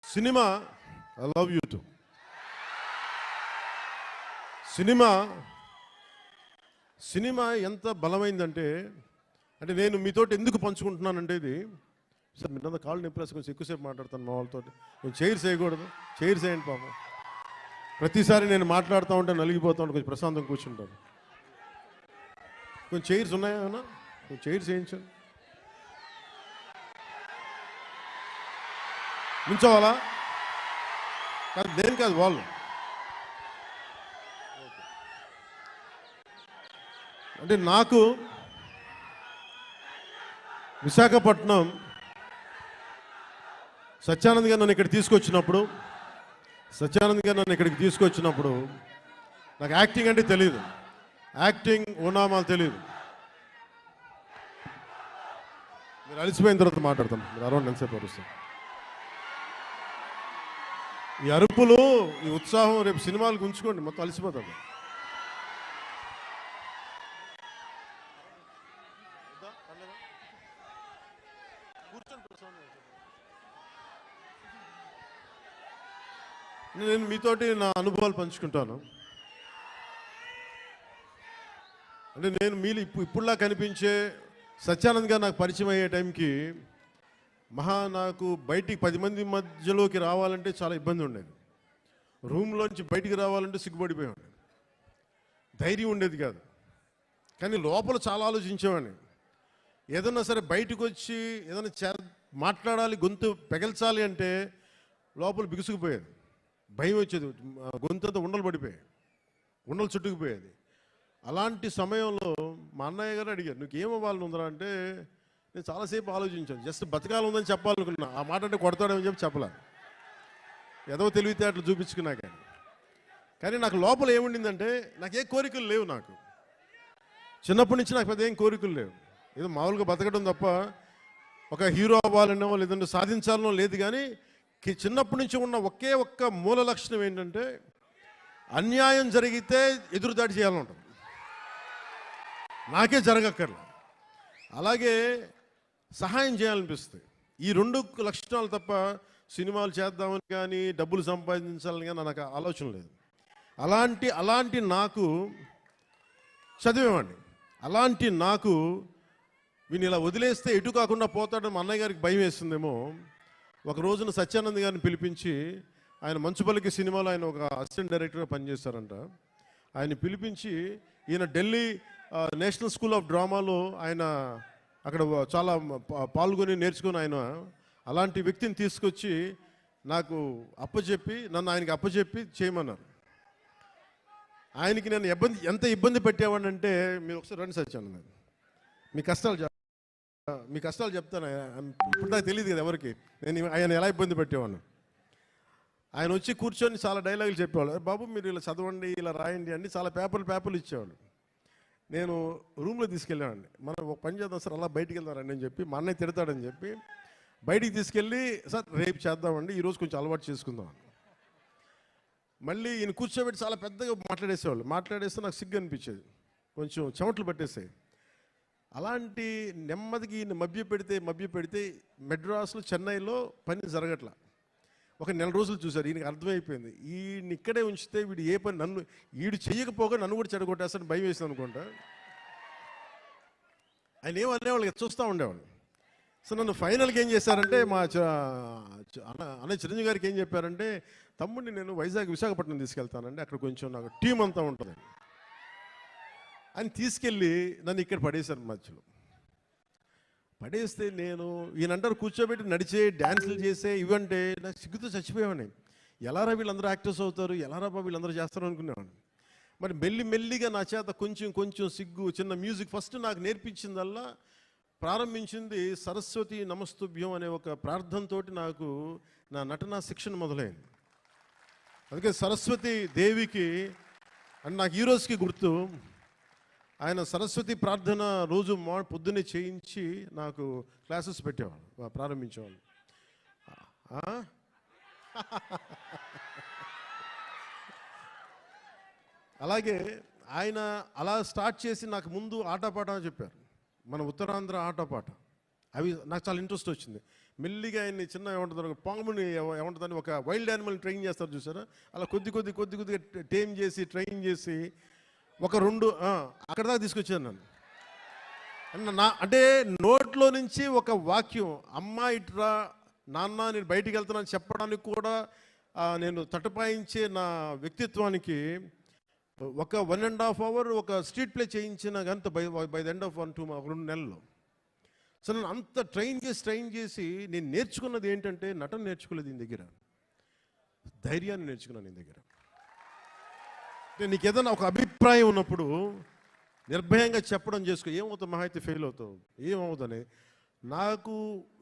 Cinema I love you to cinema cinema ఎంత బలమైందంటే అంటే నేను మీతోటి ఎందుకు పంచుకుంటున్నానంటే ఇది సార్ మీరు కాళ్ళు నింపేసి కొంచెం ఎక్కువసేపు మాట్లాడతాను మా వాళ్ళతో కొంచెం చైర్స్ వేయకూడదు చైర్స్ వేయండి పాపం ప్రతిసారి నేను మాట్లాడుతూ ఉంటే నలిగిపోతూ ఉంటే కొంచెం ప్రశాంతం కూర్చుంటాను కొంచెం చైర్స్ ఉన్నాయా అన్న కొంచెం చైర్స్ వేయించండి నుంచోవాలా కాదు దేని కాదు వాళ్ళు అంటే నాకు విశాఖపట్నం సత్యానంద్ గారు నన్ను ఇక్కడికి తీసుకొచ్చినప్పుడు నాకు యాక్టింగ్ అంటే తెలియదు యాక్టింగ్ ఓనామాలు తెలియదు మీరు అలసిపోయిన తర్వాత మాట్లాడతాం మీరు అరౌండ్ ఎంతసేపు అరుస్తాం ఈ అరుపులు ఈ ఉత్సాహం రేపు సినిమాలకు ఉంచుకోండి మొత్తం అలసిపోతాం నేను మీతోటి నా అనుభవాలు పంచుకుంటాను అంటే నేను మీరు ఇప్పుడులా కనిపించే సత్యానంద్ గారు నాకు పరిచయం అయ్యే టైంకి నాకు బయటికి 10 మంది మధ్యలోకి రావాలంటే చాలా ఇబ్బంది ఉండేది రూమ్లోంచి బయటికి రావాలంటే సిగ్గుపడిపోయాడు ధైర్యం ఉండేది కాదు కానీ లోపల చాలా ఆలోచించేవాడిని ఏదన్నా సరే బయటకు వచ్చి ఏదైనా మాట్లాడాలి గొంతు పెగల్చాలి అంటే లోపల బిగుసుకుపోయేది భయం వచ్చేది గొంతంతా ఉండలు పడిపోయాయి ఉండలు చుట్టుకుపోయేది అలాంటి సమయంలో మా అన్నయ్య గారు అడిగారు నువ్వు ఏమవ్వాలని ఉందరా అంటే నేను చాలాసేపు ఆలోచించాను జస్ట్ బతకాలి ఉందని చెప్పాలనుకున్నా ఆ మాట అంటే కొడతాడని చెప్పలే ఏదో తెలివితే అట్లా చూపించుకున్నా కానీ నాకు లోపల ఏముండిందంటే నాకు ఏ కోరికలు లేవు నాకు చిన్నప్పటి నుంచి నాకు పెద్ద ఏం కోరికలు లేవు ఏదో మామూలుగా బతకడం తప్ప ఒక హీరో అవ్వాలనో లేదంటే సాధించాలనో లేదు కానీ చిన్నప్పటి నుంచి ఉన్న ఒకే ఒక్క మూల లక్షణం ఏంటంటే అన్యాయం జరిగితే ఎదురుదాడి చేయాలంటాం నాకే జరగక్కర్లే అలాగే సహాయం చేయాలనిపిస్తుంది ఈ 2 లక్షణాలు తప్ప సినిమాలు చేద్దామని కానీ డబ్బులు సంపాదించాలని కానీ నాకు ఆలోచన లేదు అలాంటి నాకు చదివేవాడిని అలాంటి నాకు వీని ఇలా వదిలేస్తే ఎటు కాకుండా పోతాడని మా అన్నయ్య గారికి భయం వేస్తుందేమో ఒక రోజున సత్యానంద్ గారిని పిలిపించి ఆయన మంచుపల్లికి సినిమాలో ఆయన ఒక అసిస్టెంట్ డైరెక్టర్గా పనిచేస్తారంట ఆయన పిలిపించి ఈయన ఢిల్లీ నేషనల్ స్కూల్ ఆఫ్ డ్రామాలో ఆయన అక్కడ చాలా పాల్గొని నేర్చుకుని ఆయన అలాంటి వ్యక్తిని తీసుకొచ్చి నాకు నన్ను ఆయనకి అప్పచెప్పి చేయమన్నారు ఆయనకి నేను ఎంత ఇబ్బంది పెట్టేవాడినంటే మీరు ఒకసారి రండి సత్యానంద్ మీ కష్టాలు చెప్తాను ఇప్పుడు నాకు తెలియదు కదా ఎవరికి నేను ఆయన ఎలా ఇబ్బంది పెట్టేవాడిని ఆయన వచ్చి కూర్చొని చాలా డైలాగులు చెప్పేవాళ్ళు బాబు మీరు ఇలా చదవండి ఇలా రాయండి అని చాలా పేపర్లు ఇచ్చేవాళ్ళు నేను రూమ్లో తీసుకెళ్ళామండి మనం ఒక పని చేద్దాం సార్ అలా బయటికి వెళ్తారండి అని చెప్పి మా అన్నయ్య తిడతాడని చెప్పి బయటికి తీసుకెళ్ళి సార్ రేపు చేద్దామండి ఈరోజు కొంచెం అలవాటు చేసుకుందాం మళ్ళీ ఈయన కూర్చోబెట్టి చాలా పెద్దగా మాట్లాడేస్తే నాకు సిగ్గు అనిపించేది కొంచెం చెమటలు పట్టేసాయి అలాంటి నెమ్మదికి ఈయన మభ్య పెడితే మెడ్రాస్లో చెన్నైలో పని జరగట్లా ఒక నెల రోజులు చూశారు ఈయనకి అర్థమైపోయింది ఈయన ఇక్కడే ఉంచితే వీడు ఏ పని వీడు చెయ్యకపోగా నన్ను కూడా చెడగొట్టేస్తాను భయం వేసింది అనుకుంటా ఆయన ఏమనేవాళ్ళు చూస్తూ ఉండేవాళ్ళు సో నన్ను ఫైనల్గా ఏం చేశారంటే మా అన్నయ్య చిరంజీవి గారికి ఏం చెప్పారంటే తమ్ముడిని నేను విశాఖపట్నం తీసుకెళ్తానండి అక్కడ కొంచెం నాకు టీం అంతా ఉంటుంది అని తీసుకెళ్ళి నన్ను ఇక్కడ పడేశారు మధ్యలో పడేస్తే నేను ఈయనంటారు కూర్చోబెట్టి నడిచే డ్యాన్సులు చేసే ఇవంటే నాకు సిగ్గుతో చచ్చిపోయేవాడిని ఎలారా వీళ్ళందరూ యాక్టర్స్ అవుతారు ఎలారా వీళ్ళందరూ చేస్తారు అనుకునేవాడిని మరి మెల్లిగా నా చేత కొంచెం సిగ్గు చిన్న మ్యూజిక్ ఫస్ట్ నాకు నేర్పించిందల్లా ప్రారంభించింది సరస్వతి నమస్తుభ్యం అనే ఒక ప్రార్థనతోటి నాకు నా నటనా శిక్షణ మొదలైంది అందుకే సరస్వతి దేవికి అని నాకు ఈ రోజుకి గుర్తు ఆయన సరస్వతి ప్రార్థన రోజు పొద్దున్నే చేయించి నాకు క్లాసెస్ పెట్టేవాళ్ళు ప్రారంభించేవాళ్ళు అలాగే ఆయన అలా స్టార్ట్ చేసి నాకు ముందు ఆటపాట చెప్పారు మన ఉత్తరాంధ్ర ఆటపాట అవి నాకు చాలా ఇంట్రెస్ట్ వచ్చింది. మెల్లిగా ఆయన్ని చిన్న ఏమంటారు పాముని ఏమంటుందని ఒక వైల్డ్ యానిమల్ని ట్రైన్ చేస్తారు చూసారా, అలా కొద్దిగా టేమ్ చేసి ట్రైన్ చేసి ఒక 2 అక్కడ దాకా తీసుకొచ్చాను నన్ను. అంటే నోట్లో నుంచి ఒక వాక్యం, అమ్మ ఇట్రా నాన్న నేను బయటికి వెళ్తున్నాను చెప్పడానికి కూడా నేను తటపాయించే నా వ్యక్తిత్వానికి ఒక 1.5 hour ఒక స్ట్రీట్ ప్లే చేయించిన గంత బై ద ఎండ్ ఆఫ్ 2 నెలలు. సో నేను అంత ట్రైన్ చేసి నేను నేర్చుకున్నది ఏంటంటే నటన నేర్చుకోలేదు ఈయన దగ్గర, ధైర్యాన్ని నేర్చుకున్నాను ఈయన దగ్గర. అంటే నీకు ఏదైనా ఒక అభిప్రాయం ఉన్నప్పుడు నిర్భయంగా చెప్పడం చేసుకో, ఏమవుతావు మహా అయితే ఫెయిల్ అవుతావు, ఏమవుతుందని. నాకు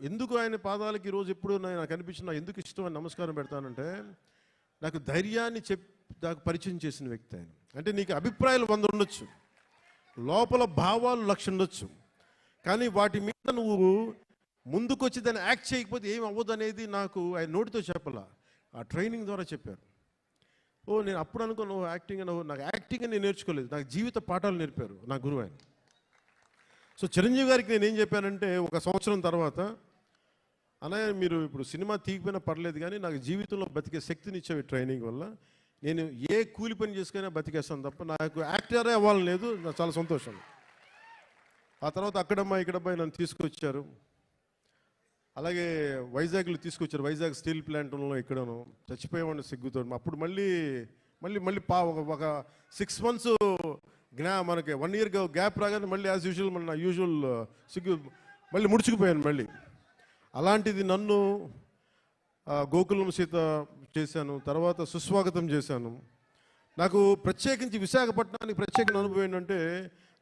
ఎందుకు ఆయన పాదాలకి ఈరోజు ఎప్పుడు నాకు అనిపించిన ఎందుకు ఇష్టం అని నమస్కారం పెడతానంటే, నాకు ధైర్యాన్ని నాకు పరిచయం చేసిన వ్యక్తి ఆయన. అంటే నీకు అభిప్రాయాలు 100 ఉండొచ్చు, లోపల భావాలు 1,00,000 ఉండొచ్చు, కానీ వాటి మీద నువ్వు ముందుకొచ్చి దాన్ని యాక్ట్ చేయకపోతే ఏం అవ్వదు అనేది నాకు ఆయన నోటితో చెప్పాల, ఆ ట్రైనింగ్ ద్వారా చెప్పారు. నేను అప్పుడు అనుకున్నాను యాక్టింగ్ అని. నాకు యాక్టింగ్ అని నేను నేర్చుకోలేదు, నాకు జీవిత పాఠాలు నేర్పారు నా గురువు ఆయన. సో చిరంజీవి గారికి నేను ఏం చెప్పానంటే 1 సంవత్సరం తర్వాత, అన్నయ్య మీరు ఇప్పుడు సినిమా తీయకపోయినా పర్లేదు కానీ నాకు జీవితంలో బతికే శక్తినిచ్చేవి ట్రైనింగ్ వల్ల. నేను ఏ కూలి పని చేసుకునే బతికేస్తాను తప్ప నాకు యాక్టరే అవ్వాలని లేదు, నాకు చాలా సంతోషం. ఆ తర్వాత అక్కడమ్మా ఇక్కడమ్మా నన్ను తీసుకొచ్చారు, అలాగే వైజాగ్లో తీసుకొచ్చారు. వైజాగ్ స్టీల్ ప్లాంట్లో ఇక్కడను చచ్చిపోయేవాడిని సిగ్గుతో. అప్పుడు మళ్ళీ ఒక 6 months మనకి 1 year గ్యాప్ రాగానే మళ్ళీ యాజ్ యూజువల్ మన యూజువల్ సిగ్గు మళ్ళీ ముడుచుకుపోయాను మళ్ళీ. అలాంటిది నన్ను గోకులం సీత చేశాను, తర్వాత సుస్వాగతం చేశాను. నాకు ప్రత్యేకించి విశాఖపట్నానికి ప్రత్యేకమైన అనుభవం ఏంటంటే,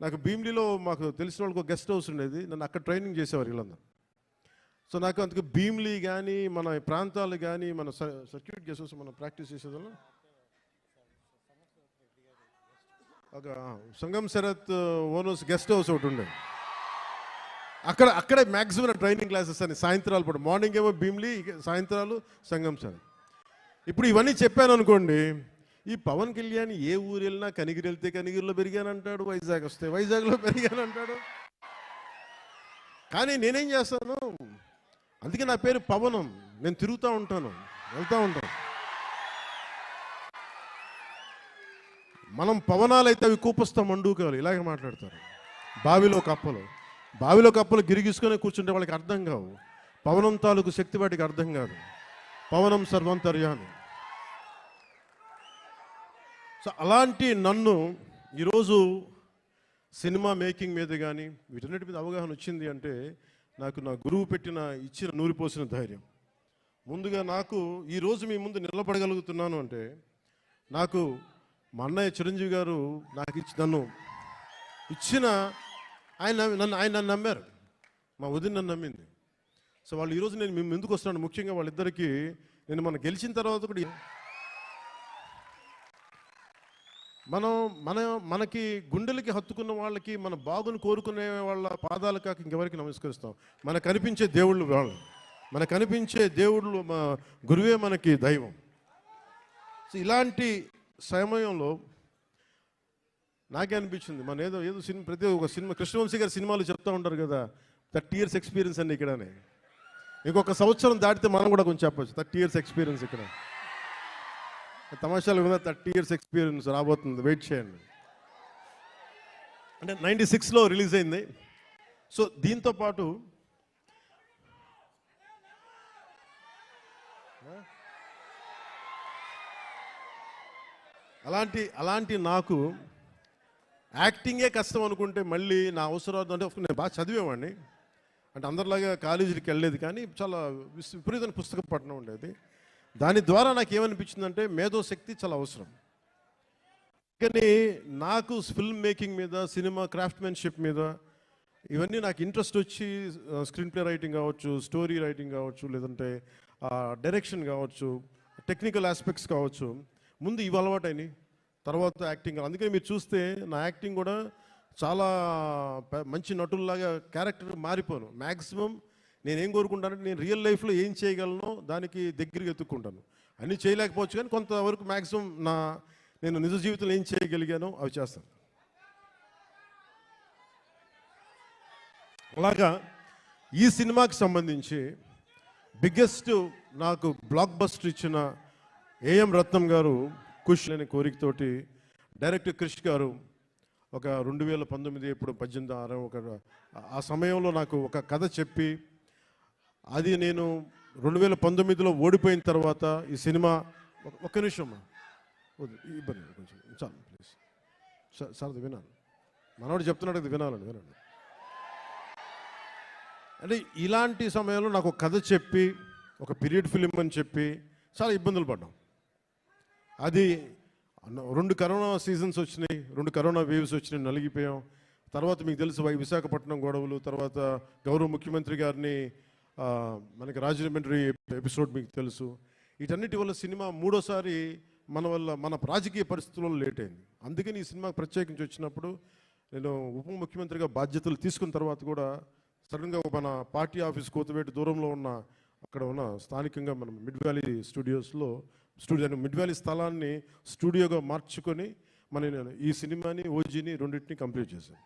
నాకు భీమిలిలో మాకు తెలిసిన వాళ్ళకి ఒక గెస్ట్ హౌస్ ఉండేది, నన్ను అక్కడ ట్రైనింగ్ చేసేవారు వీళ్ళందరూ. సో నాకు అందుకు భీమిలి కానీ మన ప్రాంతాలు కానీ మన సర్క్యూట్ గెస్ట్ హౌస్ మనం ప్రాక్టీస్ చేసేదాన్ని ఒక సంగం శరత్ ఓనర్స్ గెస్ట్ హౌస్ ఒకటి ఉండేది. అక్కడే మ్యాక్సిమం ట్రైనింగ్ క్లాసెస్ అని సాయంత్రాలు పూట, మార్నింగ్ ఏమో భీమిలి, సాయంత్రాలు సంగం శరత్. ఇప్పుడు ఇవన్నీ చెప్పాను అనుకోండి, ఈ పవన్ కళ్యాణ్ ఏ ఊరు వెళ్ళినా కనిగిరి వెళ్తే కనిగిరిలో పెరిగానంటాడు, వైజాగ్ వస్తే వైజాగ్లో పెరిగానంటాడు. కానీ నేనేం చేస్తాను, అందుకే నా పేరు పవనం. నేను తిరుగుతూ ఉంటాను, వెళ్తూ ఉంటాను. మనం పవనాలు అయితే అవి కూపస్తాం మండూకాలు ఇలాగే మాట్లాడతారు. బావిలో కప్పలు గిరిగిసుకొని కూర్చుంటే వాళ్ళకి అర్థం కావు. పవనం తాలూకు శక్తి వాటికి అర్థం కాదు. పవనం సర్వంతర్యామి. సో అలాంటి నన్ను ఈరోజు సినిమా మేకింగ్ మీద కానీ వీటన్నిటి మీద అవగాహన వచ్చింది అంటే నాకు నా గురువు ఇచ్చిన నూరిపోసిన ధైర్యం. ముందుగా నాకు ఈరోజు మీ ముందు నిలబడగలుగుతున్నాను అంటే నాకు మా అన్నయ్య చిరంజీవి గారు నన్ను ఇచ్చిన ఆయన నన్ను నమ్మారు, మా వదిన నన్ను నమ్మింది. సో వాళ్ళు ఈరోజు నేను మేము ఎందుకు వస్తున్నాను, ముఖ్యంగా వాళ్ళిద్దరికీ నేను మనం గెలిచిన తర్వాత కూడా మనకి గుండెలకి హత్తుకున్న వాళ్ళకి, మన బాగుని కోరుకునే వాళ్ళ పాదాలు కాక ఇంకెవరికి నమస్కరిస్తాం. మనకు కనిపించే దేవుళ్ళు వాళ్ళు, మనకు కనిపించే దేవుళ్ళు మా గురువే మనకి దైవం. సో ఇలాంటి సమయంలో నాకే అనిపించింది, మన ఏదో సినిమా, ప్రతి ఒక్క సినిమా కృష్ణవంశీ గారి సినిమాలు చెప్తూ ఉంటారు కదా, 30 years ఎక్స్పీరియన్స్ అండి ఇక్కడనే. ఇంకొక సంవత్సరం దాటితే మనం కూడా కొంచెం చెప్పచ్చు 30 years ఎక్స్పీరియన్స్ ఇక్కడ. తమాషాలు కదా, 30 years ఎక్స్పీరియన్స్ రాబోతుంది, వెయిట్ చేయండి. అంటే 96లో రిలీజ్ అయింది. సో దీంతో పాటు అలాంటి నాకు యాక్టింగే కష్టం అనుకుంటే మళ్ళీ నా అవసరాలు అంటే నేను బాగా చదివేవాడిని, అంటే అందరిలాగా కాలేజీకి వెళ్ళలేదు, కానీ చాలా విపరీతమైన పుస్తక పఠనం ఉండేది. దాని ద్వారా నాకు ఏమనిపించిందంటే మేధోశక్తి చాలా అవసరం. కానీ నాకు ఫిల్మ్ మేకింగ్ మీద, సినిమా క్రాఫ్ట్మెన్షిప్ మీద ఇవన్నీ నాకు ఇంట్రెస్ట్ వచ్చి స్క్రీన్ ప్లే రైటింగ్ కావచ్చు, స్టోరీ రైటింగ్ కావచ్చు, లేదంటే డైరెక్షన్ కావచ్చు, టెక్నికల్ ఆస్పెక్ట్స్ కావచ్చు, ముందు ఇవి అలవాటైనాయి, తర్వాత యాక్టింగ్. అందుకని మీరు చూస్తే నా యాక్టింగ్ కూడా చాలా మంచి నటుల్లాగా క్యారెక్టర్ మారిపోను. మ్యాక్సిమం నేనేం కోరుకుంటానంటే నేను రియల్ లైఫ్లో ఏం చేయగలనో దానికి దగ్గరికి ఎత్తుక్కుంటాను. అన్నీ చేయలేకపోవచ్చు కానీ కొంతవరకు మ్యాక్సిమం నేను నిజ జీవితంలో ఏం చేయగలిగానో అవి చేస్తాను. అలాగా ఈ సినిమాకి సంబంధించి బిగ్గెస్ట్ నాకు బ్లాక్ బస్టర్ ఇచ్చిన ఏఎం రత్నం గారు కుష్ అనే కోరికతోటి డైరెక్టర్ క్రిష్ గారు ఒక 2019 ఇప్పుడు 18 ఒక ఆ సమయంలో నాకు ఒక కథ చెప్పి అది నేను 2019లో ఓడిపోయిన తర్వాత ఈ సినిమా ఒక్క నిమిషం ఇబ్బంది కొంచెం చాలు ప్లీజ్ సార్ అది వినాలి మనవాడు చెప్తున్నాడు అది వినాలండి అంటే ఇలాంటి సమయంలో నాకు ఒక కథ చెప్పి ఒక పీరియడ్ ఫిలిం అని చెప్పి చాలా ఇబ్బందులు పడ్డాం. అది 2 కరోనా సీజన్స్ వచ్చినాయి, 2 కరోనా వేవ్స్ వచ్చినాయి, నలిగిపోయాం. తర్వాత మీకు తెలుసు విశాఖపట్నం గొడవలు, తర్వాత గౌరవ ముఖ్యమంత్రి గారిని మనకి రాజమండ్రి ఎపిసోడ్ మీకు తెలుసు. వీటన్నిటి వల్ల సినిమా మూడోసారి మన రాజకీయ పరిస్థితుల్లో లేట్ అయింది. అందుకని ఈ సినిమాకి ప్రత్యేకించి వచ్చినప్పుడు నేను ఉప ముఖ్యమంత్రిగా బాధ్యతలు తీసుకున్న తర్వాత కూడా సడన్గా మన పార్టీ ఆఫీస్ కోతవేటు దూరంలో ఉన్న అక్కడ ఉన్న స్థానికంగా మనం మిడ్ వ్యాలీ స్టూడియోస్లో మిడ్ వ్యాలీ స్థలాన్ని స్టూడియోగా మార్చుకొని నేను ఈ సినిమాని ఓజీని రెండింటిని కంప్లీట్ చేశాను.